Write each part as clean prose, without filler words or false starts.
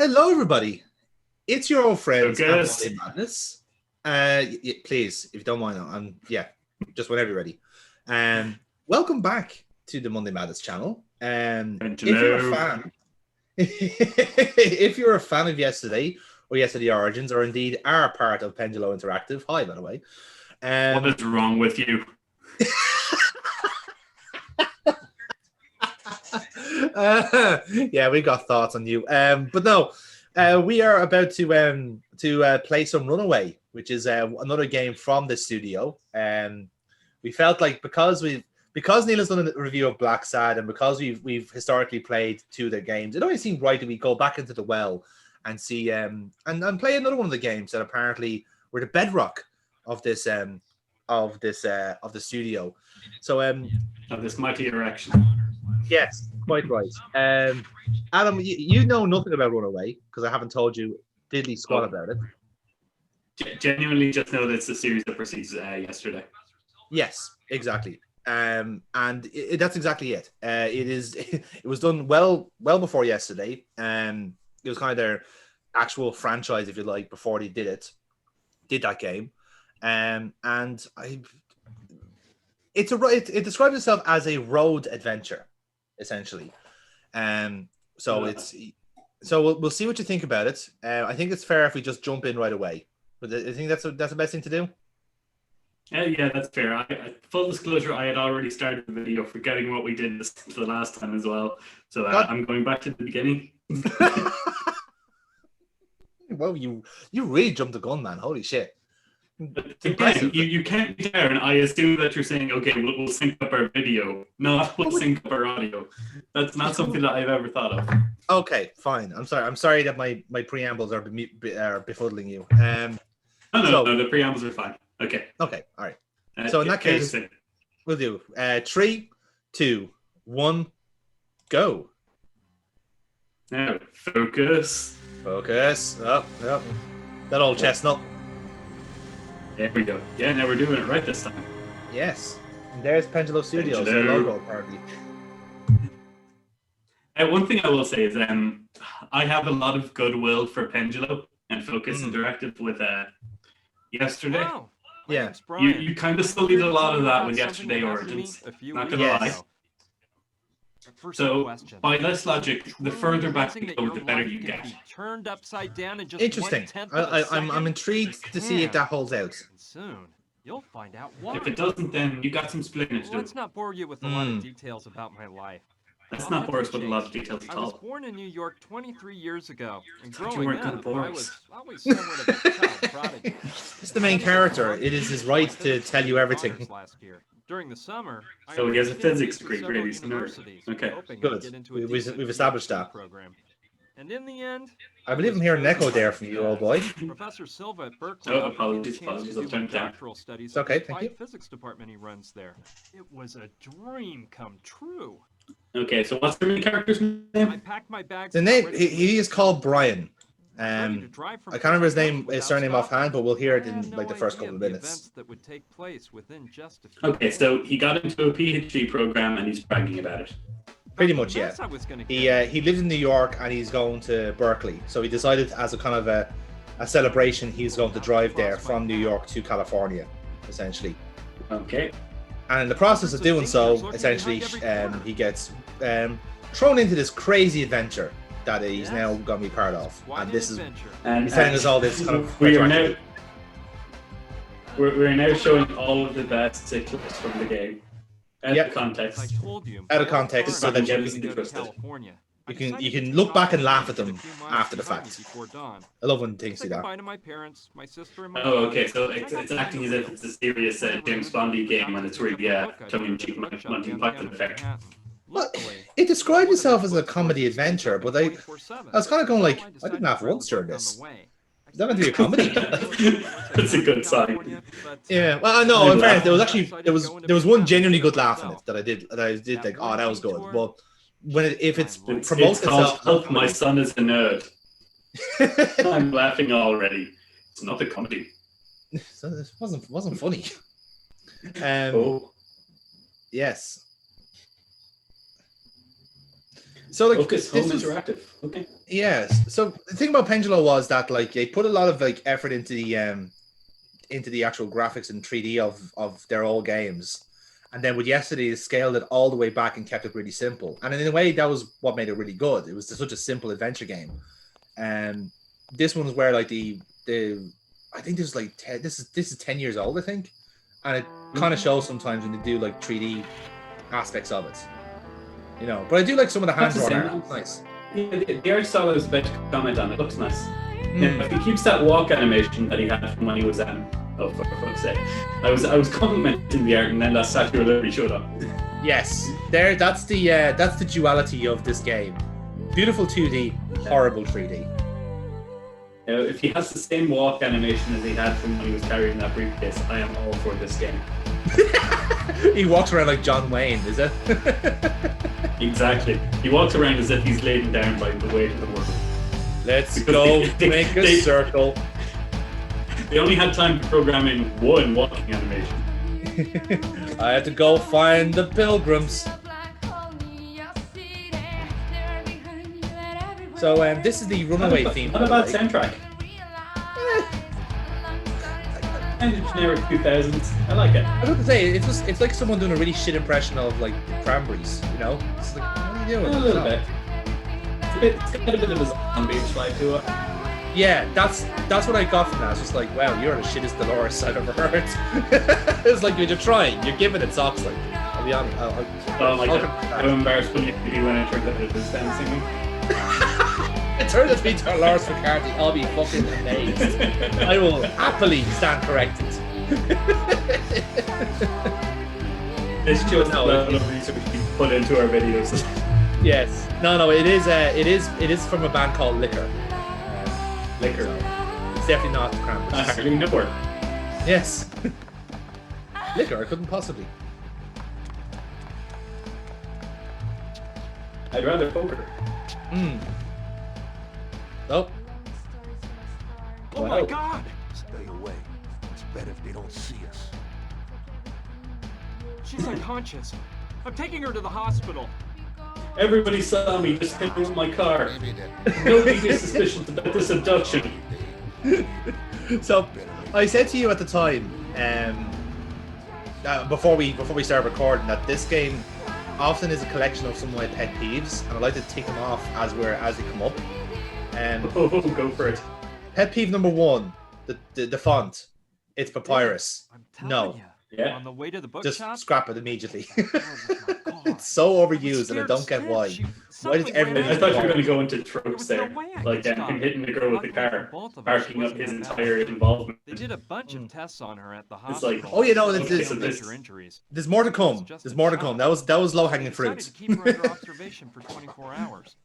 Hello, everybody. It's your old friends at Lucas. Monday Madness. Please, if you don't mind, just whenever you're ready. Welcome back to the Monday Madness channel. If you're a fan, if you're a fan of yesterday or yesterday Origins, or indeed are part of Pendulo Interactive, hi by the way. What is wrong with you? Yeah, we got thoughts on you. But no, we are about to play some Runaway, which is another game from the studio. We felt like because Neil has done a review of Black Sad, and because we've historically played two of their games, it only seemed right that we go back into the well and see and play another one of the games that apparently were the bedrock of this of the studio. So of this mighty erection. Yes, quite right. Adam, you know nothing about Runaway because I haven't told you diddly squat about it. Genuinely just know that it's a series that proceeds yesterday. Yes, exactly. And that's exactly it. It was done well before yesterday. It was kind of their actual franchise, if you like, before they did that game. It describes itself as a road adventure, essentially. So we'll see what you think about it. I think it's fair if we just jump in right away. But I think that's the best thing to do. Yeah, that's fair. Full disclosure, I had already started the video, forgetting what we did the last time as well. So I'm going back to the beginning. Well, you really jumped the gun, man. Holy shit. Again, you can't be there, and I assume that you're saying, okay, we'll sync up our video, not we'll sync up our audio. That's not something that I've ever thought of. Okay, fine. I'm sorry that my preambles are befuddling you. No, the preambles are fine. Okay, all right. So in that case, we'll do 3, 2, 1, go. Now, focus. Oh, that old chestnut. There we go. Yeah, now we're doing it right this time. Yes. And there's Pendulo Studios, the logo, apparently. One thing I will say is I have a lot of goodwill for Pendulo and Focus Interactive with yesterday. Wow. Yeah. You kind of sullied a lot of that with yesterday Origins. Not gonna lie. So, by this logic, the further back you go, the better you get. Turned upside down in just Interesting. I'm intrigued to see if that holds out. Soon, you'll find out why. If it doesn't, then you got some splitting to do. Let's not bore you with a lot of details about my life. Let's not bore us with a lot of details at all. I was born in New York 23 years ago, and You growing weren't gonna up, bore I us. was always somewhat of a child prodigy. It's the main character. It is his right to tell you everything. Last year. During the summer, So he has a physics degree, really. He's a nerd. Okay. Good. We've established that. Program. And in the end, I believe I'm hearing an echo there from you, old boy. Professor Silva at Berkeley. Oh, apologies. I'll turn it down. Studies okay, thank you. Physics department he runs there. It was a dream come true. Okay, so what's the main character's name? I packed my bags. The name he is called Brian. I can't remember his surname offhand, but we'll hear it in like the first couple of minutes. That would take place within just a few Okay, so he got into a PhD program and he's bragging about it. Pretty much, yeah. He lives in New York and he's going to Berkeley, so he decided as a kind of a celebration he's going to drive there from New York to California, essentially. Okay. And in the process of doing so, essentially, he gets thrown into this crazy adventure that he's now going to be part of. And this is he's telling us all this kind of. We're now showing all of the best clips from the game. Out of context. Out of context, so that you can look back and laugh at them after the fact. I love when things do that. Oh, okay. So it's acting as if it's a serious James Bondy game, and it's really tongue-in-cheek Monty Python effect. Well, it described itself as a comedy adventure, but I was kind of going like, I didn't laugh once during this. Is that going to be a comedy? That's a good sign. Yeah. Well, no. In fairness, there was one genuinely good laugh in it that I did think, oh, that was good. But if it promotes itself, help, my son is a nerd. I'm laughing already. It's not a comedy. So this wasn't funny. Oh. Yes. So like Focus Home this is Interactive. Okay. yes. So the thing about Pendulo was that like they put a lot of like effort into the actual graphics and 3D of their old games. And then with yesterday, they scaled it all the way back and kept it really simple. And in a way, that was what made it really good. It was such a simple adventure game. And this one's where like the I think this is like this is 10 years old, I think. And it kind of shows sometimes when they do like 3D aspects of it. You know, but I do like some of the hand drawn art. It's nice. Yeah, the art style I was about to comment on. It looks nice. Now, if he keeps that walk animation that he had from when he was oh, for fuck's sake. I was complimenting the art and then that Statue of Liberty showed up. Yes. That's the duality of this game. Beautiful 2D, horrible 3D. If he has the same walk animation as he had from when he was carrying that briefcase, I am all for this game. He walks around like John Wayne, is it? Exactly. He walks around as if he's laden down by the weight of the world. Let's go make a circle. They only had time programming one walking animation. I had to go find the pilgrims. So this is the Runaway theme. What about soundtrack? Kind of generic 2000s. I like it. I was going to say it's like someone doing a really shit impression of like the Cranberries. You know, it's like what are you doing? A little bit. It's got a bit of a zombie vibe to it. Yeah, that's what I got from that. It's just like, wow, you're the shittest Dolores I've ever heard. It's like you're trying, you're giving it socks. Like, I'll be honest. Oh my god, how embarrassed will you be when it turns out it was them singing? It turns out to be Dolores McCarthy. I'll be fucking amazed. I will happily stand corrected. This shows how level of research we put into our videos. Yes. No. It is from a band called Liquor. Liquor. So it's definitely not Cranberries. I hardly know her. Yes. Liquor. I couldn't possibly. I'd rather poker. Oh. Oh my god! Stay away. It's better if they don't see us. She's unconscious. I'm taking her to the hospital. Everybody saw me just hit with my car. Nobody gets suspicious about this abduction. So, I said to you at the time, before we started recording, that this game often is a collection of some of my pet peeves, and I like to tick them off as they come up. Go for it. Pet peeve number 1, the font. It's papyrus. I'm telling No. you. Yeah. On the way to the Just bookshop. scrap it immediately. Oh It's so overused, and I don't get why. Why does everybody? I thought you were going to go into tropes There was there, no way I like could stop. him hitting the girl with the car, Both of us parking up wasn't his enough. entire involvement. They did a bunch of tests on her at the It's like, hospital. oh, you know, No this- major injuries. There's more to come. There's more to come. That was low hanging They decided fruit. to keep her under observation for 24 hours.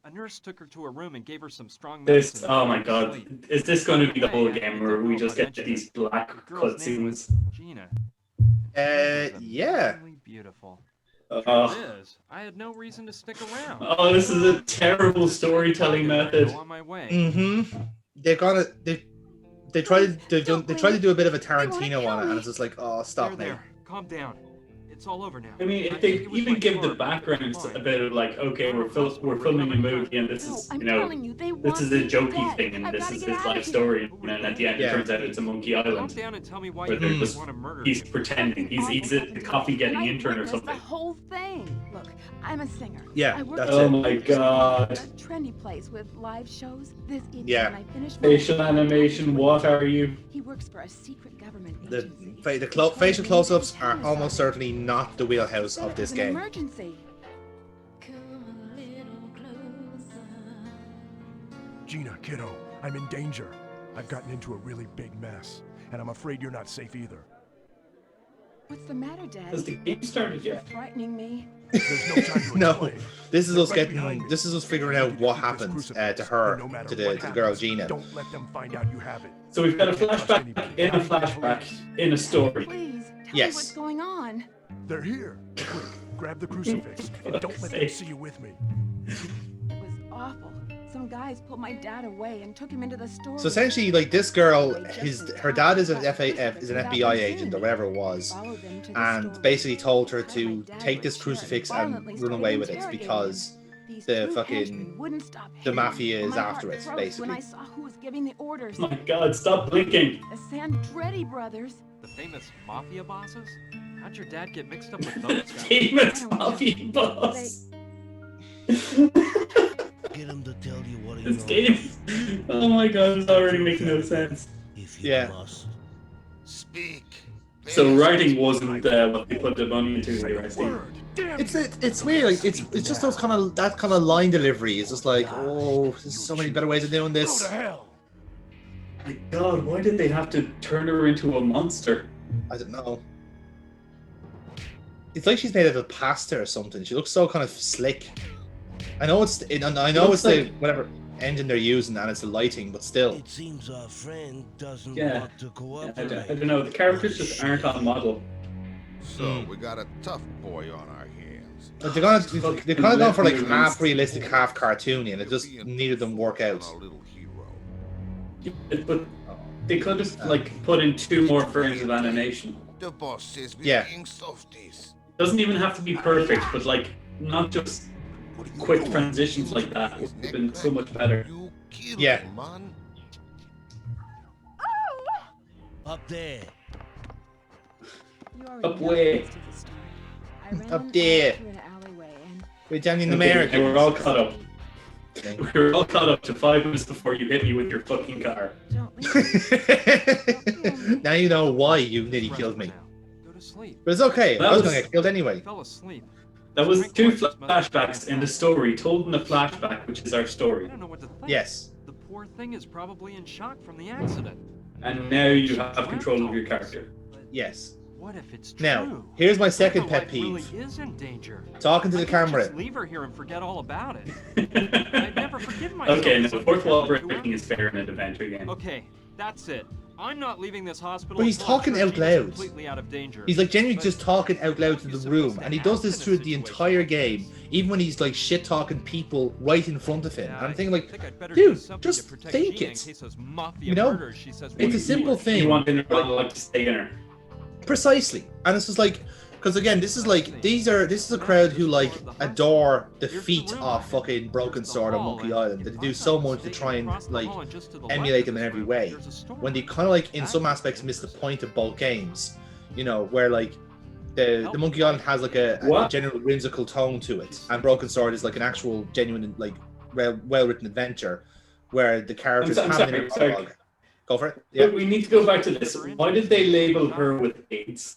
A nurse took her to a room and gave her some strong This, medicine. oh my god, is this going to be the whole game where we just get these black The girl's name cutscenes? was Gina. Yeah. Amazingly beautiful. Oh, Truth is, I had no reason to stick around. oh, this is a terrible storytelling method. Go on my way. They try to do a bit of a Tarantino on it, and it's just like, oh, stop, mate. There. Calm down. It's all over now. I mean, if think they it was even my give the car. background Fine. a bit of like, okay, we're filming a movie, and this is, I'm you know, telling you, they this want is a me to jokey death. thing, and I've this gotta is get his out life of here. story, and then at the end Yeah. it turns out it's a monkey Calm island. down and tell me why Where you they're really just- want to murder He's me. pretending. He's a coffee getting And I intern or witnessed something. The whole thing. Look, I'm a singer. Yeah, I work that's at Oh it. my god. a trendy place with live shows. This idiot, Yeah. when I finished my Facial animation, what are you? He works for a secret government The agency. facial close-ups are almost certainly not the wheelhouse of this An game. emergency. Gina, kiddo, I'm in danger. I've gotten into a really big mess, and I'm afraid you're not safe either. What's the matter, Dad? Has the game started You're yet? frightening me. There's no time to No, explain. this is They're us right behind you. this is us figuring out what Keep this happened crucifix, to her, and no matter to what the girl happens, Gina. Don't let them find out you have it. So we've got a Can't trust flashback anybody. in a flashback in a story. Please, tell Yes. me what's going on. They're here. Quick, grab the crucifix and don't let them sake. see you with me. It was awful. Some guys pulled my dad away and took him into the store. So essentially, like this girl, her dad is an FBI agent or whatever it was, Followed them to the and store. basically told her to take this crucifix and run away with it because These the two fucking henchmen wouldn't stop the hitting mafia me, and is my heart after it, froze basically. when I saw who was giving the orders. Oh my God, stop blinking. The Sandretti brothers. The famous mafia bosses? How'd your dad get mixed up with those guys? Famous I don't know. mafia boss. Get him to tell you what he This knows. game. Oh my God, it's already making no sense. If you Yeah. must. Speak. So writing wasn't what they put the money into here, I see. Word. Damn It's weird. Like it's just those kind of line delivery. It's just like, oh, there's so many better ways of doing Go this. to hell. My God, why did they have to turn her into a monster? I don't know. It's like she's made out of pasta or something. She looks so kind of slick. I know it's looks the like- whatever engine they're using and it's the lighting, but still. It seems our friend doesn't Yeah. want to I cooperate. don't know, the characters just aren't on model. So we got a tough boy on our hands. But they're kind of going for like half realistic, half cartoony, and it just needed them work out. Our little hero. But they could have like put in 2 more frames of animation. The boss says we're Yeah. being softies. Doesn't even have to be perfect, but like not just What are you quick doing? transitions like that would have been so much better. You kill Yeah. him, man. Up there. You already Up know way. the rest of the story. I ran Up there. through an alleyway and We're down in Okay, America. we're all caught up. We're all caught up to 5 minutes before you hit me with your fucking car. don't leave me. Now you know why you nearly killed me. Now. Go to sleep. But it's okay. That I was was- going to get killed anyway. I fell asleep. That was 2 flashbacks in the story, told in a flashback, which is our I story. don't know what to think. Yes. The poor thing is probably in shock from the accident. And now you have control of your character. But Yes. what if it's true? Now, here's my second What if pet her life peeve. really is in danger. Talking to I the can't camera. just leave her here and forget all about it. I'd never forgive myself. Okay, no, if fourth something wall happened to her. breaking is fair in an adventure game. Okay, that's it. I'm not leaving this hospital. But he's until I'm talking sure out she's loud. Completely out of danger. He's like genuinely But just talking out loud to what are the you room, supposed and he to does have this in a through the situation entire like game, even when he's like shit talking people right in front of him. Yeah, And I'm thinking like, I think I'd better dude, do something just to protect think Gina it. In case those mafia You know, murders she says it's a simple thing. You want inner monologue to stay in her. Precisely, and it's just like, because again, this is like this is a crowd who like adore the feat of fucking Broken Sword on Monkey Island. That they do so much to try and like emulate them in every way. When they kind of like in some aspects miss the point of both games, you know, where like the Monkey Island has like a What? general whimsical tone to it, and Broken Sword is like an actual genuine like well written adventure where the characters I'm have sorry, an sorry. dialogue. Go for it. Yeah. But we need to go back to this. Why did they label her with AIDS?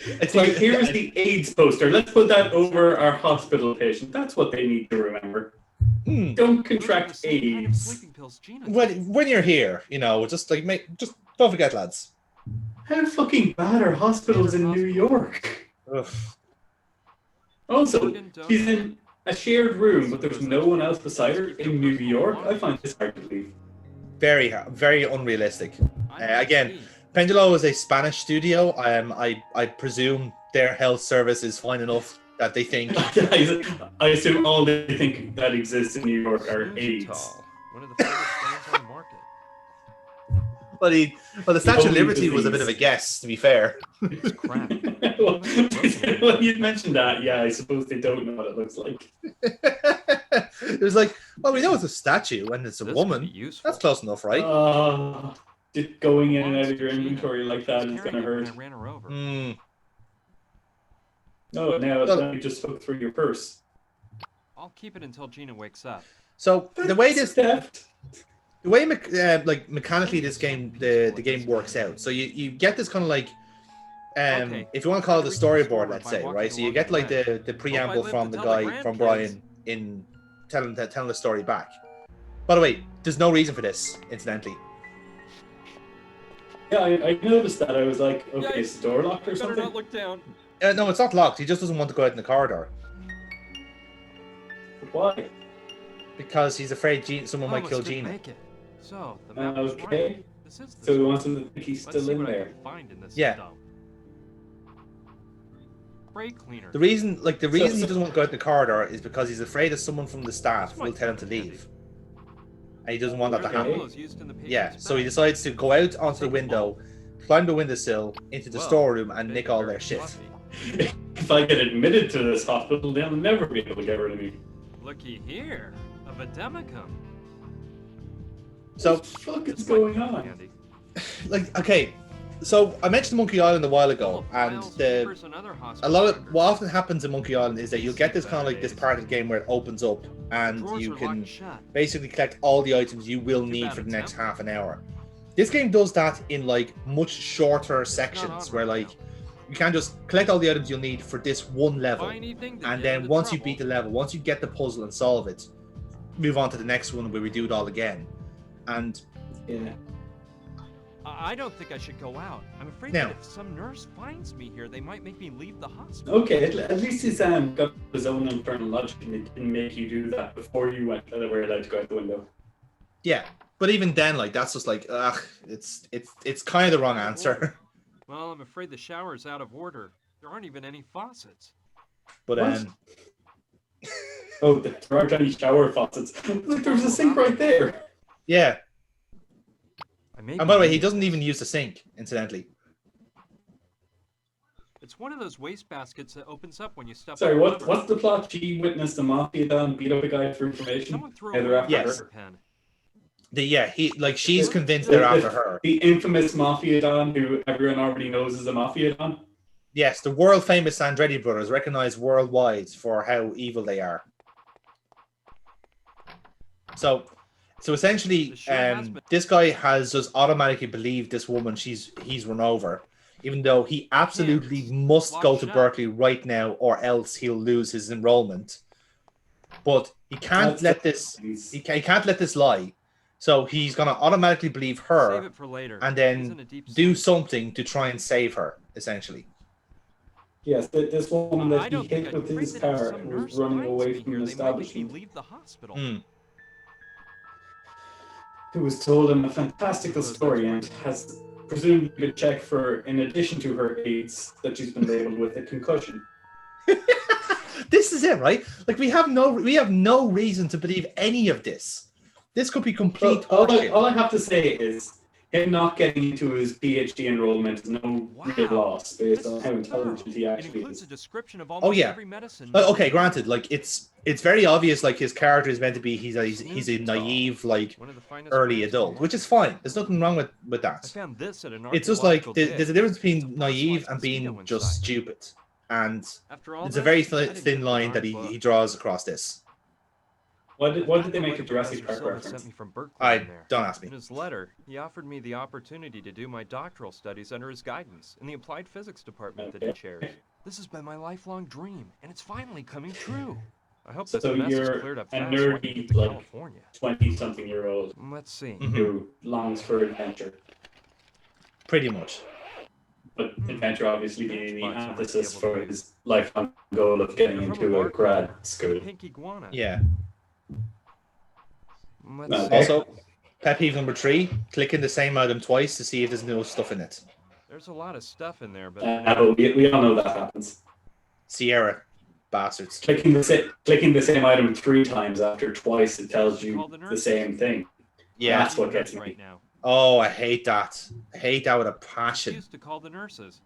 It's Like, like here's the AIDS poster. Let's put that over our hospital patient. That's what they need to remember. Don't contract AIDS. when you're here, you know, just don't forget, lads. How fucking bad are hospitals in New York? Ugh. Also, she's in a shared room, but there's no one else beside her in New York. I find this hard to believe. Very unrealistic. Again, Pendulo is a Spanish studio. I presume their health service is fine enough that they think. I assume all they think that exists in New York are AIDS. One of the finest brands on the market. But the Statue of Only Liberty was a bit of a disease. guess, to be fair. It's crap. Well, you mentioned that. Yeah, I suppose they don't know what it looks like. It was like, well, we know it's a statue and it's a This woman. could be useful. That's close enough, right? Just going in and out of your inventory like that is going to hurt. I ran her over. No, now you just hook through your purse. I'll keep it until Gina wakes up. So the way this theft. the way like mechanically this game the game works out, so you get this kind of like Okay. if you want to call it the storyboard, let's say, right? So you get like the preamble live from to the tell my guy from grandkids. Brian in telling the story back. By the way, there's no reason for this, incidentally. Yeah, I noticed that. I was like, okay, is the door locked or Better not something? look down. No, it's not locked. He just doesn't want to go out in the corridor Why? because he's afraid someone might Almost kill didn't Gina. make it. So the map was Okay. right. This is the So he spot. wants him to think he's Let's still see in what I there. can find in this Yeah. dump. Spray cleaner. The reason he so- doesn't want to go out in the corridor is because he's afraid that someone from the staff This will might tell him to come in leave, and he doesn't want that to Okay. happen. Pillows used in the Yeah, patient's so he bed. decides to go out onto the window, climb the windowsill into the Well, storeroom, and big nick all very their shit. fluffy. if I get admitted to this hospital, they'll never be able to get rid of me. Looky here, a vademecum. So, What the fuck is going on? Andy. like, okay, so I mentioned Monkey Island a while ago, and a lot of what often happens in Monkey Island is that you'll get this kind of like this part of the game where it opens up, and you can basically collect all the items you will need for the next half an hour. This game does that in like much shorter sections, where like you can just collect all the items you'll need for this one level, and then once you beat the level, once you get the puzzle and solve it, move on to the next one where we do it all again. And Yeah. I don't think I should go out. I'm afraid Now- that if some nurse finds me here, they might make me leave the hospital. Okay, at least he's got his own internal logic and it didn't make you do that before you were allowed to go out the window. yeah, but even then, like that's just like, it's kind of the wrong answer. Well, I'm afraid the shower's out of order. There aren't even any faucets. But What? Oh, there aren't any shower faucets. Look, there's a sink right there. yeah. I may And by the way, be- he doesn't even use the sink, incidentally. It's one of those waste baskets that opens up when you step Sorry, on the what's lever. the plot? She witnessed a mafia don beat up a guy for information. Someone threw Yeah, away they're my after Yes. her. pen. She's convinced they're after her. The infamous mafia don who everyone already knows is a mafia don. Yes, the world famous Andretti brothers, recognized worldwide for how evil they are. So essentially, this guy has just automatically believed this woman he's run over, even though he absolutely must go to Berkeley right now, or else he'll lose his enrollment. But he can't let this. He can't let this lie. So he's gonna automatically believe Save her, it for later. and He's then in a deep do sleep. something to try and save her. Essentially, Yes, this woman I that he don't think hit I'm with afraid his that if car some and nurse was running finds away me from here, an they might make me establishment. leave the hospital. Who was told him a fantastical story and has presumably been checked for, in addition to her AIDS, that she's been labeled with a concussion. this is it, right? Like we have no reason to believe any of this. This could be complete Well, horseshit. all I have to say is him not getting into his PhD enrollment is no real loss based on how intelligent he It actually includes a is. description of almost yeah. every medicine. Okay, granted, like it's very obvious. Like his character is meant to be he's a naive like One of the finest early brands adult, in which is fine. There's nothing wrong with I that. found this at an It's just like archaeological there's a dig. difference It's a between naive fossilized and being mosquito just inside. stupid, and After all it's a this, very I didn't thin get line the that darn he book. draws across this. What did they make a Like Jurassic Professor Park Silva sent reference? me from Berkeley I in there. don't ask me. In his letter, he offered me the opportunity to do my doctoral studies under his guidance in the applied physics department that he Okay. chairs. This has been my lifelong dream, and it's finally coming true. I hope So this mess is you're cleared up a fast so I can nerdy, get to like, California. 20-something-year-old Let's see. Mhm. who longs for adventure. Pretty much. But adventure obviously being the Xbox might be emphasis able for to- his lifelong goal of getting They're from into a barcode. grad The school. pink iguana. Yeah. Let's Okay. see. Also, pet peeve number 3: clicking the same item twice to see if there's no stuff in it. There's a lot of stuff in there, but But we all know that happens. Sierra, bastards. Clicking the same item 3 times after twice it tells you the same thing. Yeah. That's what gets me. right now. Oh, I hate that. I hate that with a passion. Used to call the nurses.